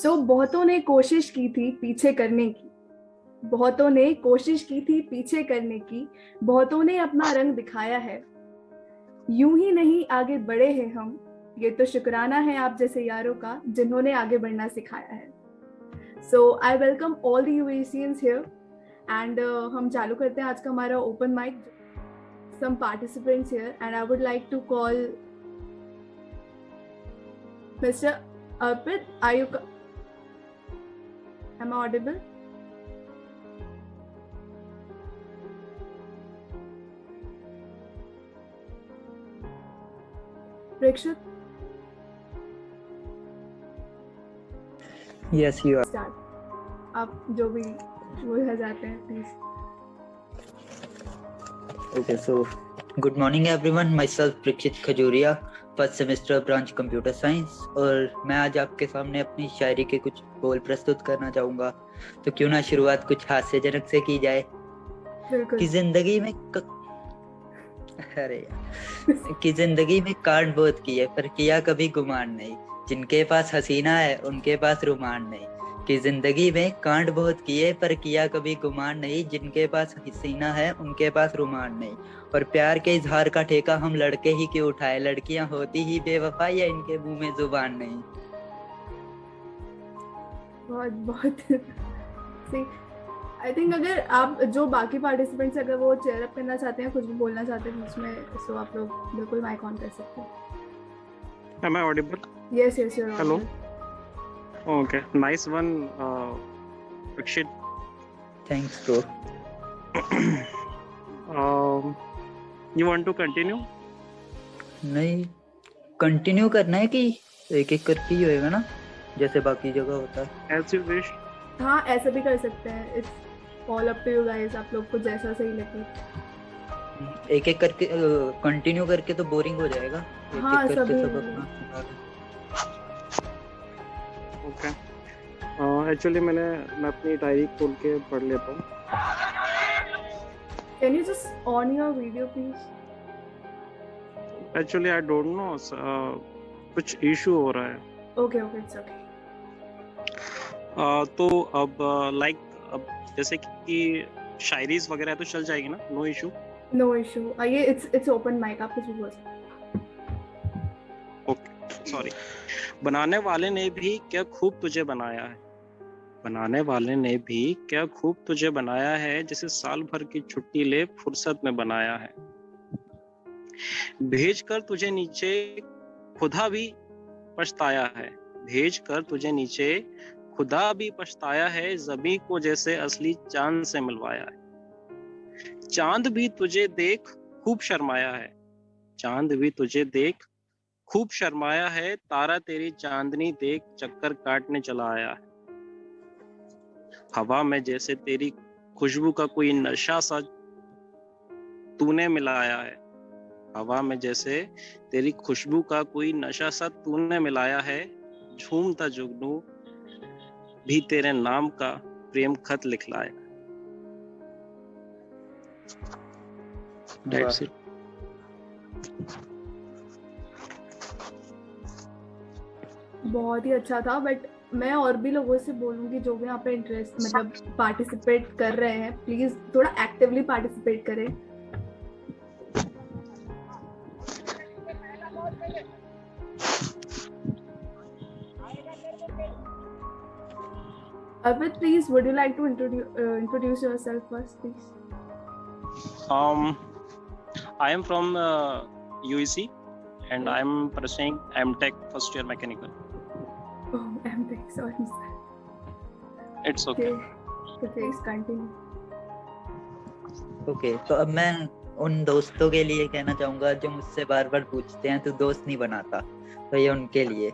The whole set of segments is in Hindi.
बहुतों ने कोशिश की थी पीछे करने की, बहुतों ने कोशिश की थी पीछे करने की, बहुतों ने अपना रंग दिखाया है। यूं ही नहीं आगे बढ़े हैं हम, ये तो शुक्राना है आप जैसे यारों का जिन्होंने आगे बढ़ना सिखाया है। So I welcome all the UECians here and हम चालू करते हैं आज का हमारा open mic. Some participants here and I would like to call mister Arpit. Are you Am I audible? Prakshit? Yes, you are. Start. आप जो भी बोलना चाहते हैं please. Okay, so good morning everyone. Myself Prakshit Khajuria, first semester branch computer science, और मैं आज आपके सामने अपनी शायरी के कुछ बोल प्रस्तुत करना चाहूँगा। तो क्यों ना शुरुआत कुछ हास्यजनक से की जाए। कि जिंदगी में कि जिंदगी में कांड बहुत किए पर किया कभी गुमान नहीं, जिनके पास हसीना है उनके पास रुमान नहीं। कि जिंदगी में कांड बहुत किए पर किया कभी गुमान नहीं, जिनके पास हसीना है उनके पास रुमान नहीं। और प्यार के इजहार का ठेका हम लड़के ही क्यों उठाए, लड़कियां होती ही बेवफा या इनके मुंह में जुबान नहीं। बहुत बहुत आई थिंक अगर आप जो बाकी पार्टिसिपेंट्स अगर वो चेयर अप करना चाहते हैं, कुछ भी बोलना चाहते हैं उसमें, तो आप लोग बिल्कुल माइक ऑन कर सकते हैं। Am I audible? Yes, you're Hello. audible. Okay, nice one, Prakshit. Thanks, bro. You want to continue? नहीं, कंटिन्यू करना है कि एक एक करके ही होएगा ना, जैसे बाकी जगह होता है। As you wish. हाँ, ऐसा भी कर सकते हैं। It's all up to you guys, आप लोग को जैसा सही लगे। एक एक करके कंटिन्यू करके तो बोरिंग हो जाएगा। हाँ, एक एक करके सब सभी अपना। Okay. Actually मैं अपनी डायरी खोल के पढ़ लेता हूँ। Can you just on your video please? Actually I don't know, कुछ इशू हो रहा है। Okay, it's okay. तो अब अब जैसे कि शायरीज वगैरह तो चल जाएगी ना, नो इशू। No issue. ये it's open mic, आप कुछ भी बोल सकते हैं। Okay, sorry. बनाने वाले ने भी क्या खूब तुझे बनाया है, बनाने वाले ने भी क्या खूब तुझे बनाया है, जैसे साल भर की छुट्टी ले फुर्सत में बनाया है। भेज कर तुझे नीचे खुदा भी पछताया है, भेज कर तुझे नीचे खुदा भी पछताया है, ज़मीं को जैसे असली चांद से मिलवाया है। चांद भी तुझे देख खूब शर्माया है, चांद भी तुझे देख खूब शर्माया है, तारा तेरी चांदनी देख चक्कर काटने चला आया है। हवा में जैसे तेरी खुशबू का कोई नशा सा तूने मिलाया है, हवा में जैसे तेरी खुशबू का कोई नशा सा तूने मिलाया है, झूमता जुगनू भी तेरे नाम का प्रेम खत लिखलाया। That's it. बहुत ही अच्छा था, बट मैं और भी लोगों से बोलूंगी जो भी यहाँ पे इंटरेस्ट मतलब पार्टिसिपेट कर रहे हैं, प्लीज थोड़ा एक्टिवली पार्टिसिपेट करें। Arpit, please, would you like to introduce yourself first, please? I am from UEC and I am pursuing MTech first year mechanical. Oh, MTech, sorry sir. It's okay. So please continue. Okay, तो अब मैं उन दोस्तों के लिए कहना चाहूंगा जो मुझसे बार बार पूछते हैं तू दोस्त नहीं बनाता, तो ये उनके लिए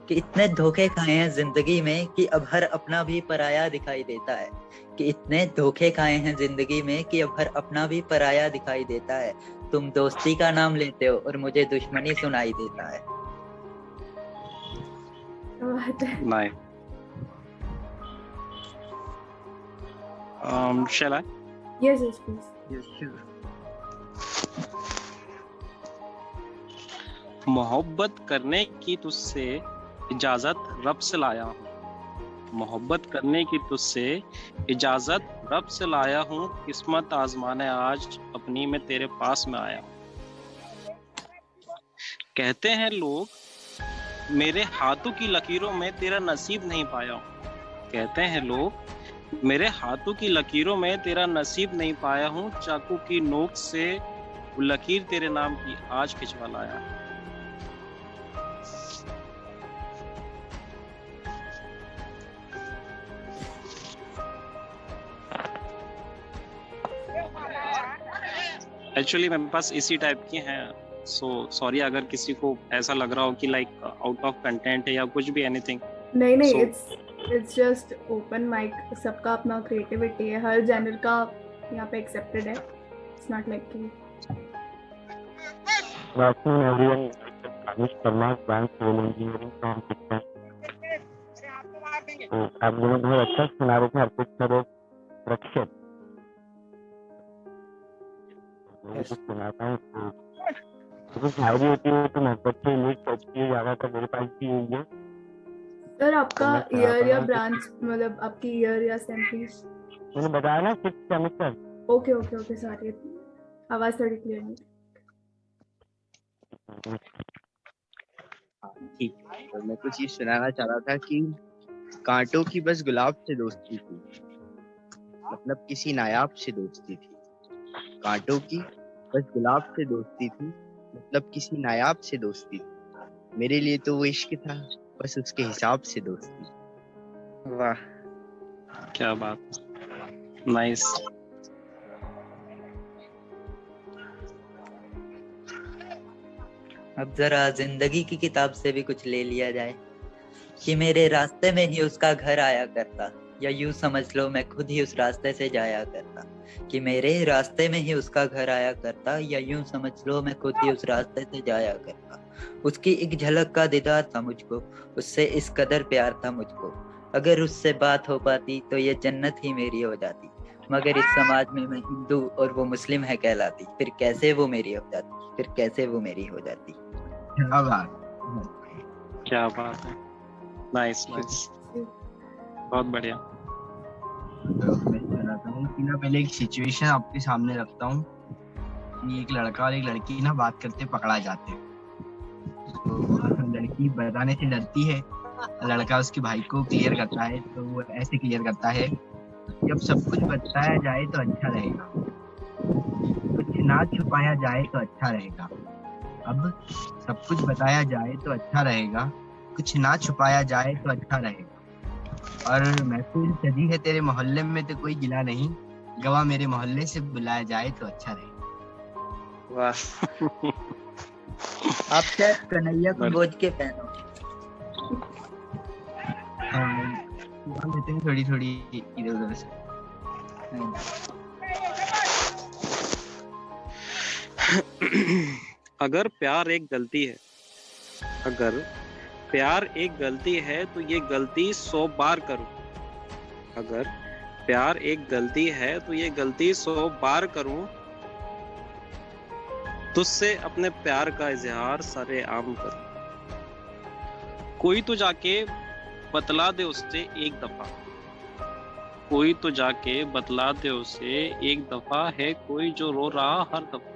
कि इतने धोखे खाए हैं जिंदगी में कि अब हर अपना भी पराया दिखाई देता है, कि इतने धोखे खाए हैं जिंदगी में कि अब हर अपना भी पराया दिखाई देता है। तुम दोस्ती का नाम लेते हो और मुझे दुश्मनी सुनाई देता है। Nice. Shall I? Yes, please. Yes, sure. मोहब्बत करने की तुझसे इजाजत रब से लाया हूँ, मोहब्बत करने की तुझसे इजाजत रब से लाया हूँ, किस्मत आजमाने आज अपनी मैं तेरे पास में आया हूँ। कहते हैं लोग मेरे हाथों की लकीरों में तेरा नसीब नहीं पाया हूँ। कहते हैं लोग मेरे हाथों की लकीरों में तेरा नसीब नहीं पाया हूँ, चाकू की नोक से वो लकीर तेरे नाम की आज खिंचवा लाया। एक्चुअली मेरे पास इसी टाइप की हैं, सो सॉरी अगर किसी को ऐसा लग रहा हो कि लाइक आउट ऑफ कंटेंट है या कुछ भी एनीथिंग। नहीं नहीं, So- it's just open mic, सबका अपना क्रिएटिविटी है, हर जेनर का यहाँ पे एक्सेप्टेड है। इट्स नॉट लाइक कि इंजीनियरिंग फ्रॉम शिक्षा। तो आप लोगों ने बहुत अच्छा सुना रहे थे, अर्पित सर एक रक्षक सुनाता हूँ। तो शायरी होती है तो मोहब्बत से इंग्लिश पढ़ती है ज़्यादा, तो मेरे पास भी यही है। सर आपका मैं सुनाता ईयर या हूँ। ब्रांच, मतलब आपकी ईयर या सेम प्लीज। मैंने बताया ना 6th semester. Okay okay okay, sorry, आवाज थोड़ी क्लियर नहीं। ठीक है, तो मैं कुछ ये सुनाना चाह रहा था कि कांटों की बस गुलाब से दोस्ती थी, मतलब किसी नायाब से दोस्ती थी। कांटों की बस गुलाब से दोस्ती थी, मतलब किसी नायाब से दोस्ती थी। मेरे लिए तो वो इश्क था, बस उसके हिसाब से दोस्ती। वाह, क्या बात, नाइस। अब जरा जिंदगी की किताब से भी कुछ ले लिया जाए कि मेरे रास्ते में ही उसका घर आया करता, या यूं समझ लो मैं खुद ही उस रास्ते से जाया करता। कि मेरे रास्ते में ही उसका घर आया करता, या यूं समझ लो मैं खुद ही उस रास्ते से जाया करता। उसकी एक झलक का दीदार था मुझको, उससे इस कदर प्यार था मुझको। अगर उससे बात हो पाती तो ये जन्नत ही मेरी हो जाती। मगर इस समाज में मैं हिंदू और वो मुस्लिम है कहलाती, फिर कैसे वो मेरी हो जाती, फिर कैसे वो मेरी हो जाती। क्या बात, क्या बात है, नाइस नाइस, बहुत बढ़िया। तो मैं सुनाता हूँ कि ना पहले एक सिचुएशन आपके सामने रखता हूँ कि एक लड़का और एक लड़की ना बात करते पकड़ा जाते हैं। तो लड़की बताने से डरती है, लड़का उसके भाई को क्लियर करता है। तो वो ऐसे क्लियर करता है, जब सब कुछ बताया जाए तो अच्छा रहेगा, कुछ ना छुपाया जाए तो अच्छा रहेगा। अब सब कुछ बताया जाए तो अच्छा रहेगा, कुछ ना छुपाया जाए तो अच्छा रहेगा। और महफिल सजी है तेरे मोहल्ले में तो कोई गिला नहीं, गवाह मेरे मोहल्ले से बुलाया जाए तो अच्छा रहेगा। वाह, आप शायद कन्हैया को बोझ के फैन हो। लेते हैं थोड़ी थोड़ी इधर उधर से। अगर प्यार एक गलती है, अगर प्यार एक गलती है तो ये गलती 100 बार करूं। अगर प्यार एक गलती है तो ये गलती 100 बार करूं, तुझसे अपने प्यार का इजहार सरेआम करूं। कोई तो जाके बतला दे उससे एक दफा, कोई तो जाके बतला दे उसे एक दफा, है कोई जो रो रहा हर दफा।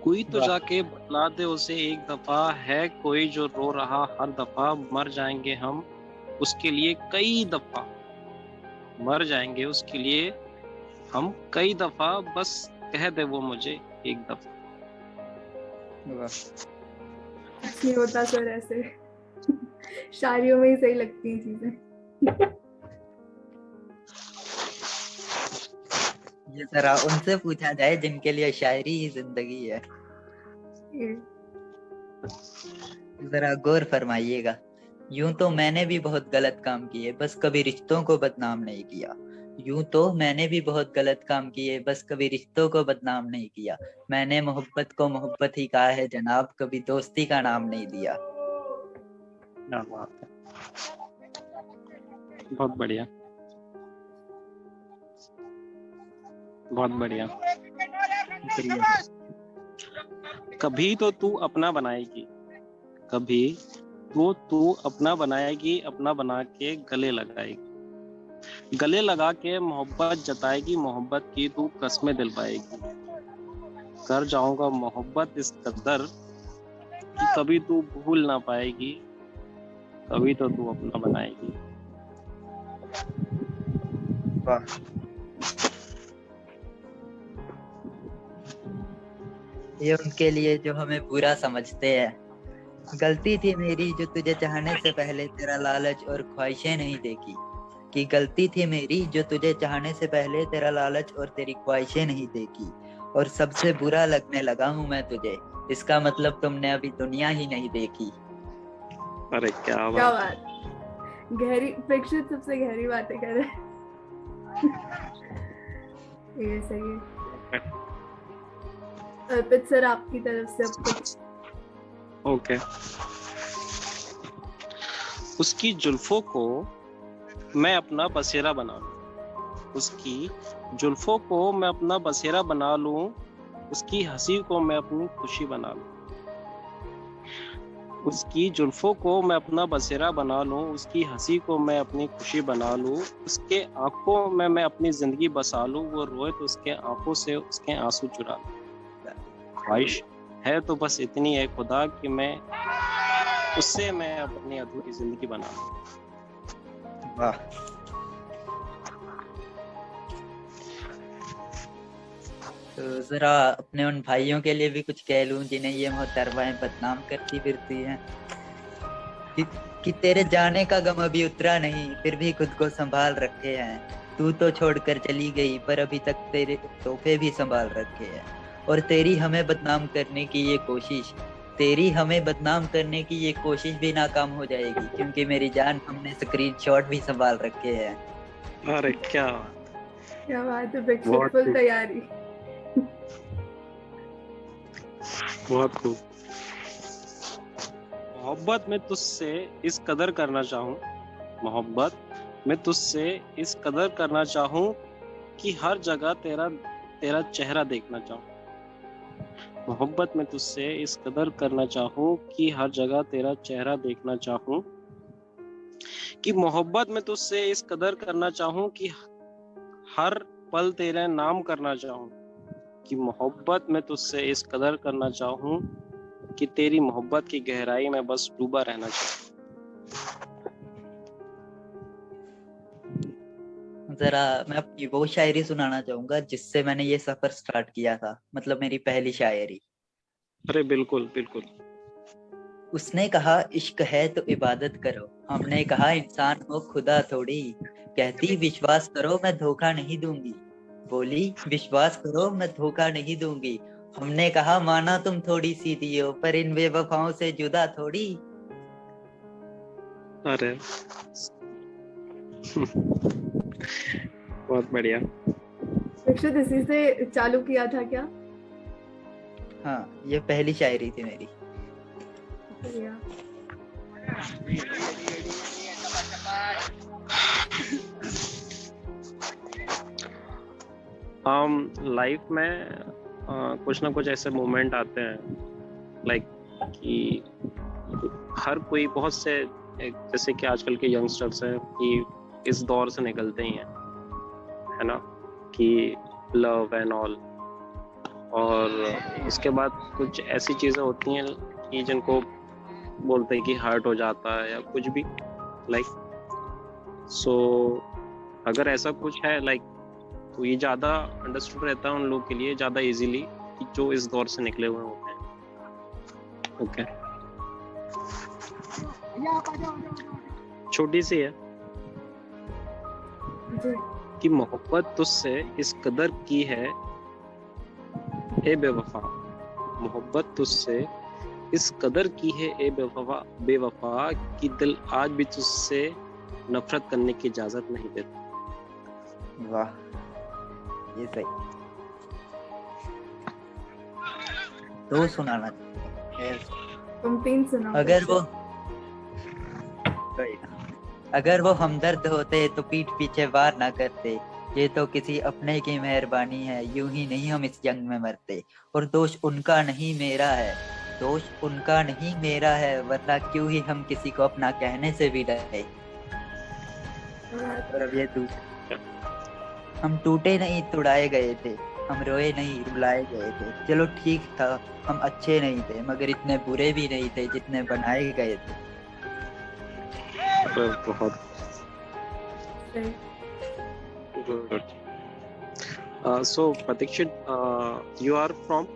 कोई तो जाके बतला दे उसे एक दफा, है कोई जो रो रहा हर दफा। मर जाएंगे हम उसके लिए कई दफा, मर जाएंगे उसके लिए हम कई दफा, बस कह दे वो मुझे एक दफा। कुछ नहीं होता सर, ऐसे शायरियों में ही सही लगती हैं चीजें। ये जरा उनसे पूछा जाए जिनके लिए शायरी ही जिंदगी है। जरा गौर फरमाइएगा। यूं तो मैंने भी बहुत गलत काम किए, बस कभी रिश्तों को बदनाम नहीं किया। यूं तो मैंने भी बहुत गलत काम किए, बस कभी रिश्तों को बदनाम नहीं किया। मैंने मोहब्बत को मोहब्बत ही कहा है जनाब, कभी दोस्ती का नाम नहीं दिया। क्या बात है, बहुत बढ़िया, बहुत बढ़िया। कभी तो तू अपना बनाएगी, कभी वो तू अपना बनाएगी, अपना बना के गले लगाएगी, गले लगा के मोहब्बत जताएगी, मोहब्बत की तू कस्में दिलवाएगी। कर जाऊंगा मोहब्बत इस कदर कि कभी तू भूल ना पाएगी, कभी तो तू अपना बनाएगी। वाह। ये उनके लिए जो हमें बुरा समझते हैं। गलती थी मेरी जो तुझे चाहने से पहले तेरा लालच और ख्वाहिशें नहीं देखी, कि गलती थी मेरी जो तुझे चाहने से पहले तेरा लालच और तेरी ख्वाहिशें नहीं देखी, और सबसे बुरा लगने लगा हूँ मैं तुझे, इसका मतलब तुमने अभी दुनिया ही नहीं देखी। अरे क्या क्या बात। बात, गहरी प्रेक्षित सबसे गहरी बातें कर रहे हैं। ये सही है। अर्पित सर आपकी तरफ से अब कुछ। ओके। उसकी जुल्फों को मैं अपना बसेरा बना लूं, उसकी जुल्फों को मैं अपना बसेरा बना लूं, उसकी हंसी को मैं अपनी खुशी बना लूं, उसकी जुल्फों को मैं अपना बसेरा बना लूं, उसकी हंसी को मैं अपनी खुशी बना लूं, उसके आंखों में मैं अपनी जिंदगी बसा लूं, वो रोए तो उसके आंखों से उसके आंसू चुरा लूं। ख्वाहिश है तो बस इतनी है खुदा कि मैं उससे मैं अपनी अधूरी जिंदगी बना लूं। वाह। तो जरा अपने उन भाइयों के लिए भी कुछ कह लूं जिन्हें ये मोहतरमाएं बदनाम करती फिरती हैं, कि तेरे जाने का गम अभी उतरा नहीं, फिर भी खुद को संभाल रखे हैं। तू तो छोड़कर चली गई पर अभी तक तेरे तोहफे भी संभाल रखे हैं, और तेरी हमें बदनाम करने की ये कोशिश, तेरी हमें बदनाम करने की ये कोशिश भी नाकाम हो जाएगी, क्योंकि मेरी जान हमने स्क्रीनशॉट भी संभाल रखे हैं। अरे क्या बात है प्रेक्षित, बहुत फुल खूब। तैयारी। बहुत खूब। मोहब्बत में तुझसे इस कदर करना चाहूं, मोहब्बत में तुझसे इस कदर करना चाहूं कि हर जगह तेरा चेहरा देखना चाहूं। मोहब्बत में तुझसे इस कदर करना चाहूं कि हर जगह तेरा चेहरा देखना चाहूं, कि मोहब्बत में तुझसे इस कदर करना चाहूं कि हर पल तेरा नाम करना चाहूं, कि मोहब्बत में तुझसे इस कदर करना चाहूं कि तेरी मोहब्बत की गहराई में बस डूबा रहना चाहूं। जरा मैं अपनी वो शायरी सुनाना चाहूंगा जिससे मैंने ये सफर स्टार्ट किया था, मतलब मेरी पहली शायरी। अरे बिल्कुल बिल्कुल। उसने कहा इश्क है तो इबादत करो, हमने कहा इंसान हो खुदा थोड़ी, कहती विश्वास करो मैं धोखा नहीं दूंगी, बोली विश्वास करो मैं धोखा नहीं दूंगी, हमने कहा माना तुम थोड़ी सीधी हो पर इन बेवफाओं से जुदा थोड़ी। अरे बहुत बढ़िया। प्रेक्षित इसी से चालू किया था क्या? हाँ, ये पहली शायरी थी मेरी। बढ़िया। लाइफ में कुछ ना कुछ ऐसे मोमेंट आते हैं लाइक कि हर कोई, बहुत से जैसे कि आजकल के यंगस्टर्स हैं कि इस दौर से निकलते ही हैं, है ना, कि लव एंड ऑल, और उसके बाद कुछ ऐसी चीज़ें होती हैं कि जिनको बोलते हैं कि हर्ट हो जाता है या कुछ भी लाइक सो अगर ऐसा कुछ है लाइक तो ये ज़्यादा अंडरस्टूड रहता है उन लोगों के लिए ज़्यादा इजीली कि जो इस दौर से निकले हुए होते हैं। ओके, छोटी सी है कि मोहब्बत तुझसे इस कदर की है ए बेवफा, मोहब्बत तुझसे इस कदर की है ए बेवफा कि दिल आज भी तुझसे नफरत करने की इजाजत नहीं देता। वाह, ये सही। तो सुनाना तुम तीन सुनाओ। अगर वो हमदर्द होते तो पीठ पीछे वार ना करते, ये तो किसी अपने की मेहरबानी है, यूं ही नहीं हम इस जंग में मरते, और दोष उनका नहीं मेरा है, दोष उनका नहीं मेरा है, वरना क्यों ही हम किसी को अपना कहने से भी डरे। और अब ये दूसरा, हम टूटे नहीं तुड़ाए गए थे, हम रोए नहीं रुलाए गए थे। चलो ठीक था, हम अच्छे नहीं थे, मगर इतने बुरे भी नहीं थे जितने बनाए गए थे। बहुत सही। good. So Pratikshit, you are from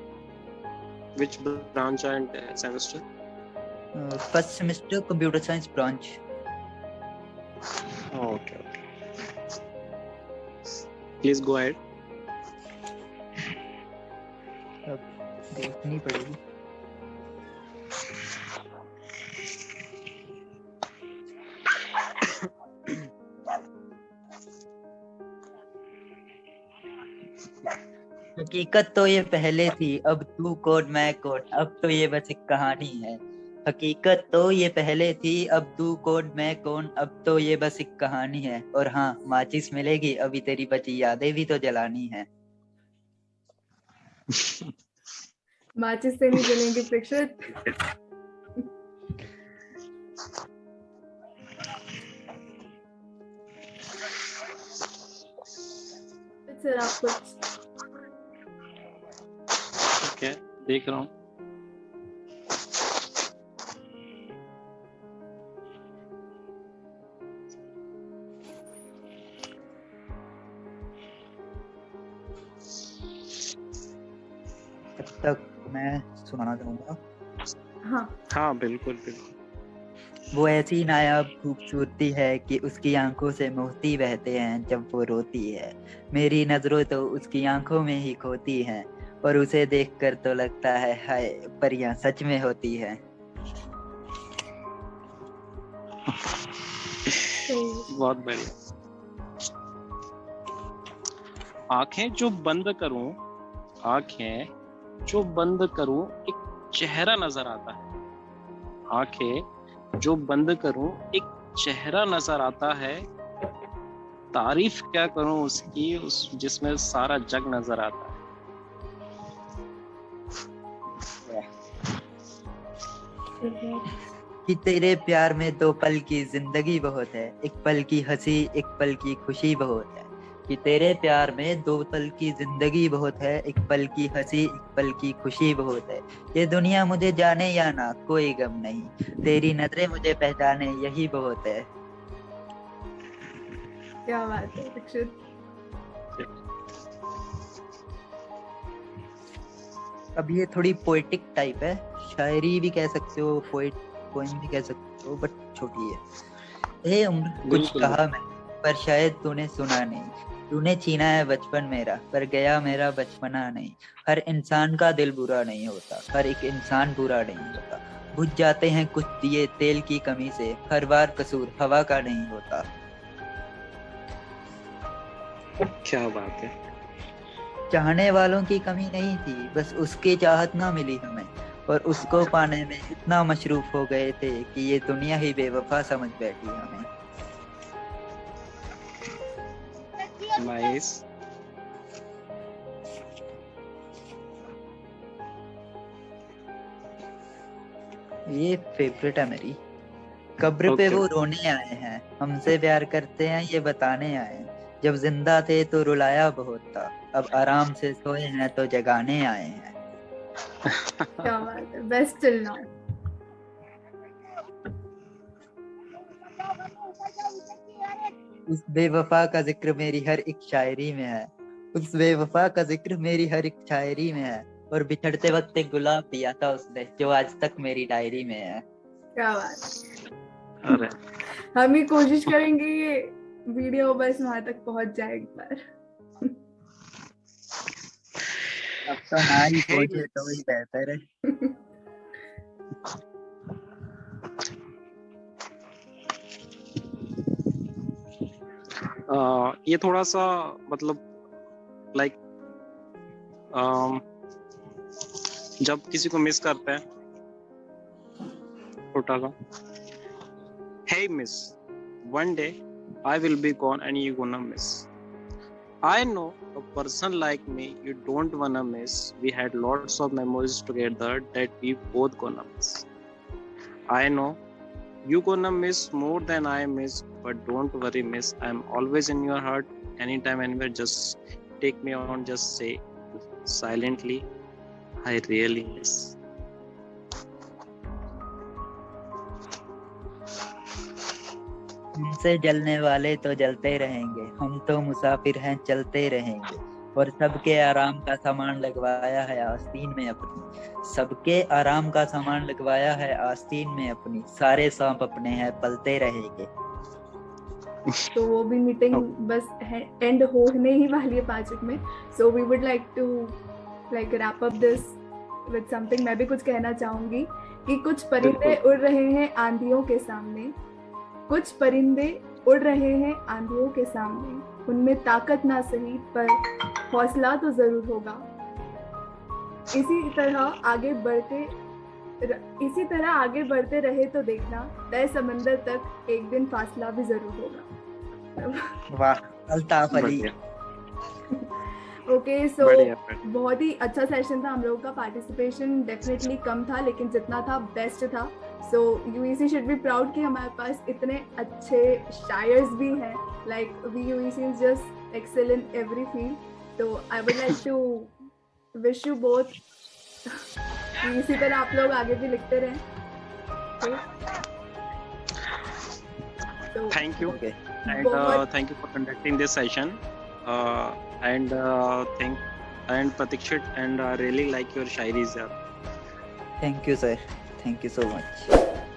which branch and semester? First semester computer science branch. Okay. Please go ahead. अब देखनी पड़ेगी। हकीकत तो ये पहले थी, अब तू कौन मैं कौन, अब तो ये बस एक कहानी है। हकीकत तो ये पहले थी, अब तू कौन मैं कौन, अब तो ये बस एक कहानी है। और हाँ, माचिस मिलेगी, अभी तेरी बची यादें भी तो जलानी है। माचिस से नहीं जलेंगे प्रेक्षक। सर आप कुछ Okay, देख रहा हूँ। तब तक मैं सुनाना चाहूंगा। हाँ हाँ बिल्कुल बिल्कुल। वो ऐसी नायाब खूबसूरती है कि उसकी आंखों से मोती बहते हैं जब वो रोती है। मेरी नजरों तो उसकी आंखों में ही खोती हैं, और उसे देखकर तो लगता है हाय परियां सच में होती है। सही। बहुत बढ़िया। आंखें जो बंद करूं, आंखें जो बंद करूं एक चेहरा नजर आता है। आंखें जो बंद करूं एक चेहरा नजर आता है। तारीफ क्या करूं उसकी, उस जिसमें सारा जग नजर आता है। कि तेरे प्यार में 2 पल की जिंदगी बहुत है, एक पल की हंसी एक पल की खुशी बहुत है। कि तेरे प्यार में 2 पल की जिंदगी बहुत है, एक पल की हंसी एक पल की खुशी बहुत है। ये दुनिया मुझे जाने या ना कोई गम नहीं, तेरी नजरें मुझे पहचाने यही बहुत है। क्या बात है दीक्षित। अब ये थोड़ी पोएटिक टाइप है, शायरी भी कह सकते हो, पोएम भी कह सकते हो, बट छोटी है। हे उम्र कुछ बिल्कुल। कहा मैंने पर शायद तूने सुना नहीं। तूने छीना है बचपन मेरा पर गया मेरा बचपना नहीं। हर इंसान का दिल बुरा नहीं होता, हर एक इंसान बुरा नहीं होता। बुझ जाते हैं कुछ दिए तेल की कमी से, हर बार कसूर हवा का नहीं होता। क्या बात है। चाहने वालों की कमी नहीं थी, बस उसकी चाहत ना मिली हमें, और उसको पाने में इतना मशरूफ हो गए थे कि ये दुनिया ही बेवफा समझ बैठी हमें। नाइस। ये फेवरेट है मेरी। कब्र पे Okay. वो रोने आए हैं, हमसे प्यार करते हैं ये बताने आए हैं। जब जिंदा थे तो रुलाया बहुत था, अब आराम से सोए हैं तो जगाने आए हैं। क्या बात है, बेस्ट टिल नाउ। उस बेवफा का जिक्र मेरी हर एक शायरी में है, उस बेवफा का जिक्र मेरी हर एक शायरी में है। और बिछड़ते वक्त एक गुलाब दिया था उसने, जो आज तक मेरी डायरी में है। क्या बात। अरे हम ही कोशिश करेंगे ये वीडियो बस वहां तक पहुंच जाए एक बार। अब तो ना ही पहुंचे तो ही बेहतर है। ये थोड़ा सा मतलब लाइक जब किसी को मिस करते हैं, छोटा सा, hey miss, one day I will be gone and you gonna miss. I know a person like me you don't wanna miss. We had lots of memories together that we both gonna miss. I know you gonna miss more than I miss, but don't worry, miss. I'm always in your heart, anytime, anywhere. Just take me on. Just say silently, I really miss. हमसे जलने वाले तो जलते रहेंगे, हम तो मुसाफिर हैं चलते रहेंगे, और सबके आराम का सामान लगवाया है आस्तीन में अपनी, सबके आराम का सामान लगवाया है आस्तीन में अपनी, सारे सांप अपने हैं पलते रहेंगे। तो वो भी मीटिंग बस एंड होने ही वाली है 5 मिनट में। So we would like to like wrap up this with something. मैं भी कुछ कहना चाहूंगी कि कुछ परिंदे उड़ रहे हैं आंधियों के सामने, कुछ परिंदे उड़ रहे हैं आंधियों के सामने, उनमें ताकत ना सही पर हौसला तो जरूर होगा। इसी तरह आगे बढ़ते रहे तो देखना तय समंदर तक एक दिन फासला भी जरूर होगा। वाह, अल्ताफ अली। ओके, सो बहुत ही अच्छा सेशन था हम लोगों का। पार्टिसिपेशन डेफिनेटली कम था, लेकिन जितना था बेस्ट था। So UEC should be proud कि हमारे पास इतने अच्छे शायर्स भी हैं। Like we UEC is just excel in every field. तो I would like to wish you both इसी तरह आप लोग आगे भी लिखते रहें। Thank you. Okay. And thank you for conducting this session. And Pratikshit, and I really like your shairis. Thank you, sir. Thank you so much.